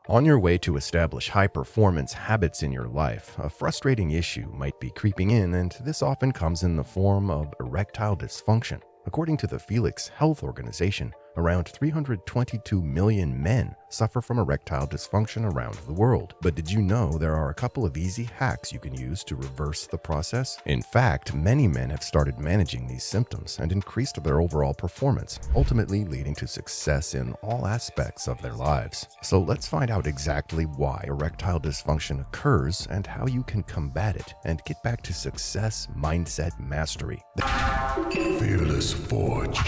On your way to establish high performance habits in your life, a frustrating issue might be creeping in, and this often comes in the form of erectile dysfunction. According to the Felix Health Organization, around 322 million men suffer from erectile dysfunction around the world. But did you know there are a couple of easy hacks you can use to reverse the process? In fact, many men have started managing these symptoms and increased their overall performance, ultimately leading to success in all aspects of their lives. So let's find out exactly why erectile dysfunction occurs and how you can combat it and get back to success mindset mastery. Fearless Forge.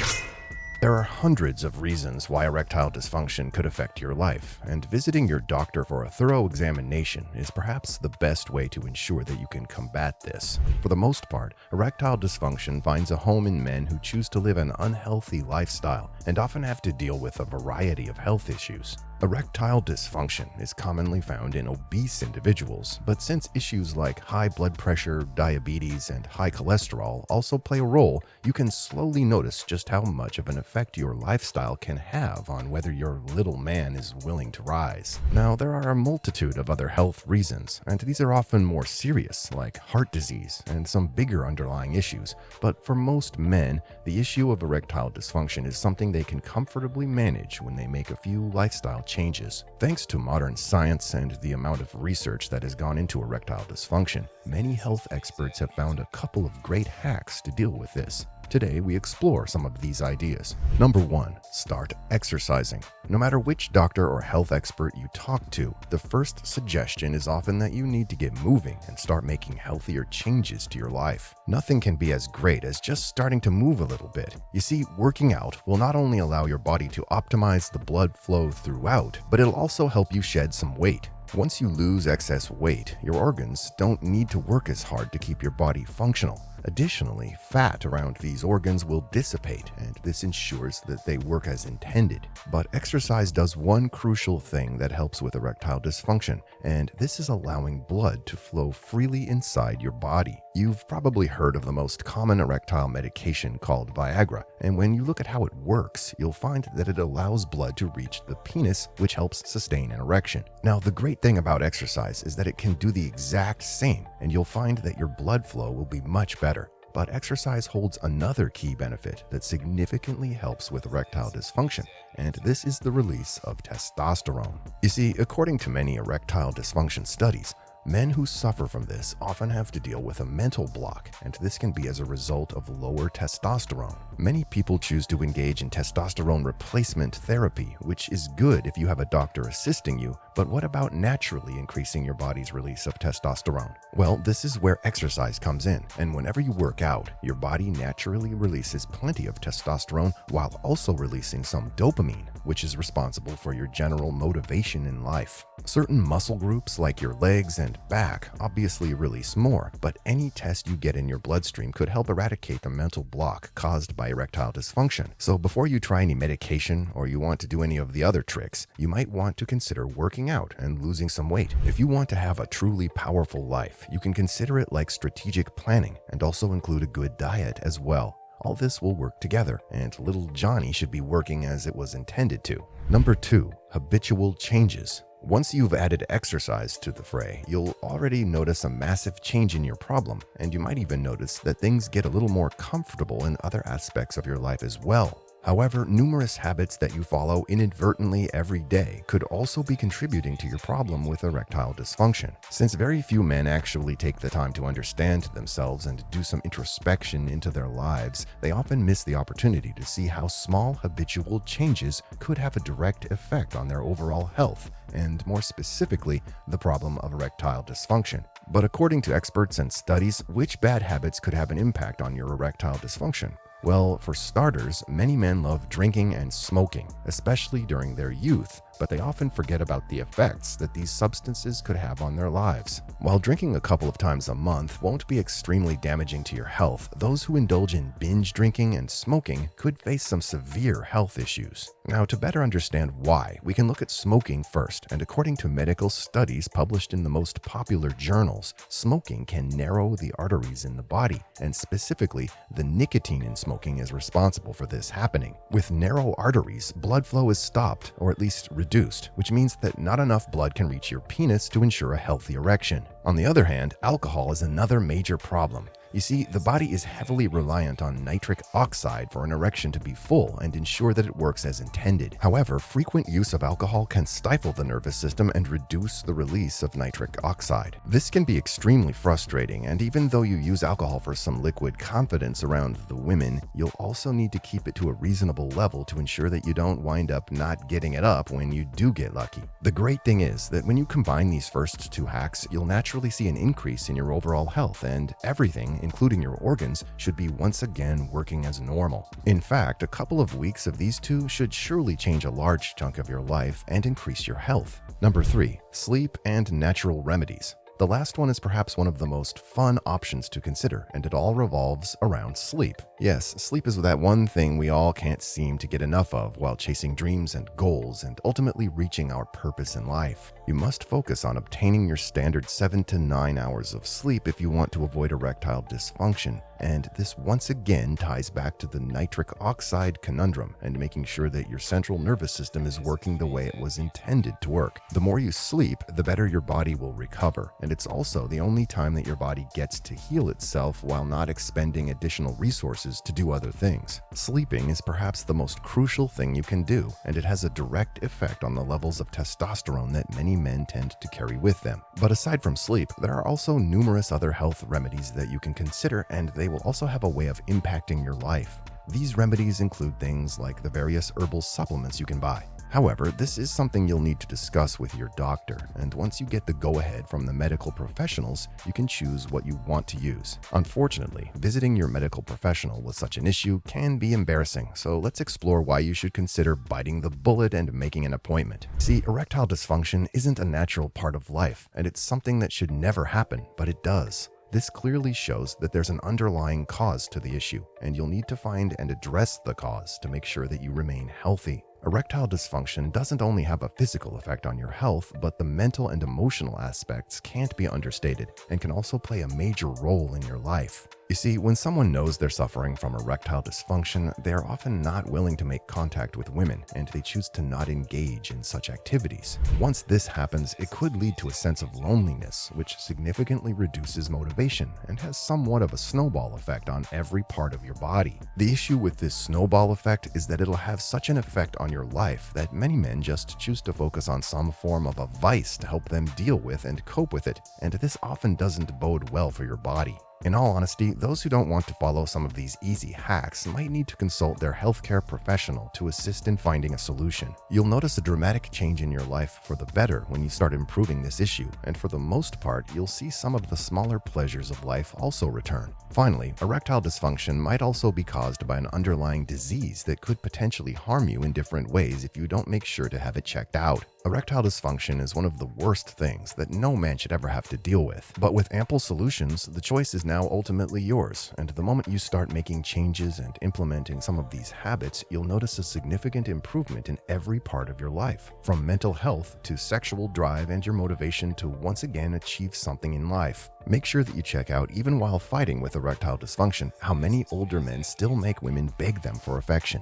There are hundreds of reasons why erectile dysfunction could affect your life, and visiting your doctor for a thorough examination is perhaps the best way to ensure that you can combat this. For the most part, erectile dysfunction finds a home in men who choose to live an unhealthy lifestyle and often have to deal with a variety of health issues. Erectile dysfunction is commonly found in obese individuals, but since issues like high blood pressure, diabetes, and high cholesterol also play a role, you can slowly notice just how much of an effect your lifestyle can have on whether your little man is willing to rise. Now, there are a multitude of other health reasons, and these are often more serious, like heart disease and some bigger underlying issues, but for most men, the issue of erectile dysfunction is something they can comfortably manage when they make a few lifestyle changes. Thanks to modern science and the amount of research that has gone into erectile dysfunction, many health experts have found a couple of great hacks to deal with this. Today, we explore some of these ideas. Number 1, start exercising. No matter which doctor or health expert you talk to, the first suggestion is often that you need to get moving and start making healthier changes to your life. Nothing can be as great as just starting to move a little bit. You see, working out will not only allow your body to optimize the blood flow throughout, but it'll also help you shed some weight. Once you lose excess weight, your organs don't need to work as hard to keep your body functional. Additionally, fat around these organs will dissipate, and this ensures that they work as intended. But exercise does one crucial thing that helps with erectile dysfunction, and this is allowing blood to flow freely inside your body. You've probably heard of the most common erectile medication called Viagra, and when you look at how it works, you'll find that it allows blood to reach the penis, which helps sustain an erection. Now, the great thing about exercise is that it can do the exact same, and you'll find that your blood flow will be much better. But exercise holds another key benefit that significantly helps with erectile dysfunction, and this is the release of testosterone. You see, according to many erectile dysfunction studies, men who suffer from this often have to deal with a mental block, and this can be as a result of lower testosterone. Many people choose to engage in testosterone replacement therapy, which is good if you have a doctor assisting you, but what about naturally increasing your body's release of testosterone? Well, this is where exercise comes in, and whenever you work out, your body naturally releases plenty of testosterone while also releasing some dopamine, which is responsible for your general motivation in life. Certain muscle groups like your legs and back obviously release more, but any test you get in your bloodstream could help eradicate the mental block caused by erectile dysfunction. So before you try any medication or you want to do any of the other tricks, you might want to consider working out and losing some weight. If you want to have a truly powerful life, you can consider it like strategic planning and also include a good diet as well. All this will work together, and little Johnny should be working as it was intended to. Number 2, habitual changes. Once you've added exercise to the fray, you'll already notice a massive change in your problem, and you might even notice that things get a little more comfortable in other aspects of your life as well. However, numerous habits that you follow inadvertently every day could also be contributing to your problem with erectile dysfunction. Since very few men actually take the time to understand themselves and do some introspection into their lives, they often miss the opportunity to see how small habitual changes could have a direct effect on their overall health, and more specifically, the problem of erectile dysfunction. But according to experts and studies, which bad habits could have an impact on your erectile dysfunction? Well, for starters, many men love drinking and smoking, especially during their youth, but they often forget about the effects that these substances could have on their lives. While drinking a couple of times a month won't be extremely damaging to your health, those who indulge in binge drinking and smoking could face some severe health issues. Now, to better understand why, we can look at smoking first, and according to medical studies published in the most popular journals, smoking can narrow the arteries in the body, and specifically, the nicotine in smoking is responsible for this happening. With narrow arteries, blood flow is stopped, or at least reduced, which means that not enough blood can reach your penis to ensure a healthy erection. On the other hand, alcohol is another major problem. You see, the body is heavily reliant on nitric oxide for an erection to be full and ensure that it works as intended. However, frequent use of alcohol can stifle the nervous system and reduce the release of nitric oxide. This can be extremely frustrating, and even though you use alcohol for some liquid confidence around the women, you'll also need to keep it to a reasonable level to ensure that you don't wind up not getting it up when you do get lucky. The great thing is that when you combine these first two hacks, you'll naturally see an increase in your overall health, and everything, including your organs, should be once again working as normal. In fact, a couple of weeks of these two should surely change a large chunk of your life and increase your health. Number 3, sleep and natural remedies. The last one is perhaps one of the most fun options to consider, and it all revolves around sleep. Yes, sleep is that one thing we all can't seem to get enough of while chasing dreams and goals and ultimately reaching our purpose in life. You must focus on obtaining your standard 7 to 9 hours of sleep if you want to avoid erectile dysfunction. And this once again ties back to the nitric oxide conundrum and making sure that your central nervous system is working the way it was intended to work. The more you sleep, the better your body will recover, and it's also the only time that your body gets to heal itself while not expending additional resources to do other things. Sleeping is perhaps the most crucial thing you can do, and it has a direct effect on the levels of testosterone that many men tend to carry with them. But aside from sleep, there are also numerous other health remedies that you can consider, and they will also have a way of impacting your life. These remedies include things like the various herbal supplements you can buy. However, this is something you'll need to discuss with your doctor, and once you get the go-ahead from the medical professionals, you can choose what you want to use. Unfortunately, visiting your medical professional with such an issue can be embarrassing, so let's explore why you should consider biting the bullet and making an appointment. See, erectile dysfunction isn't a natural part of life, and it's something that should never happen, but it does. This clearly shows that there's an underlying cause to the issue, and you'll need to find and address the cause to make sure that you remain healthy. Erectile dysfunction doesn't only have a physical effect on your health, but the mental and emotional aspects can't be understated and can also play a major role in your life. You see, when someone knows they're suffering from erectile dysfunction, they are often not willing to make contact with women, and they choose to not engage in such activities. Once this happens, it could lead to a sense of loneliness, which significantly reduces motivation and has somewhat of a snowball effect on every part of your body. The issue with this snowball effect is that it'll have such an effect on your life that many men just choose to focus on some form of a vice to help them deal with and cope with it, and this often doesn't bode well for your body. In all honesty, those who don't want to follow some of these easy hacks might need to consult their healthcare professional to assist in finding a solution. You'll notice a dramatic change in your life for the better when you start improving this issue, and for the most part, you'll see some of the smaller pleasures of life also return. Finally, erectile dysfunction might also be caused by an underlying disease that could potentially harm you in different ways if you don't make sure to have it checked out. Erectile dysfunction is one of the worst things that no man should ever have to deal with. But with ample solutions, the choice is now ultimately yours, and the moment you start making changes and implementing some of these habits, you'll notice a significant improvement in every part of your life, from mental health to sexual drive and your motivation to once again achieve something in life. Make sure that you check out, even while fighting with erectile dysfunction, how many older men still make women beg them for affection.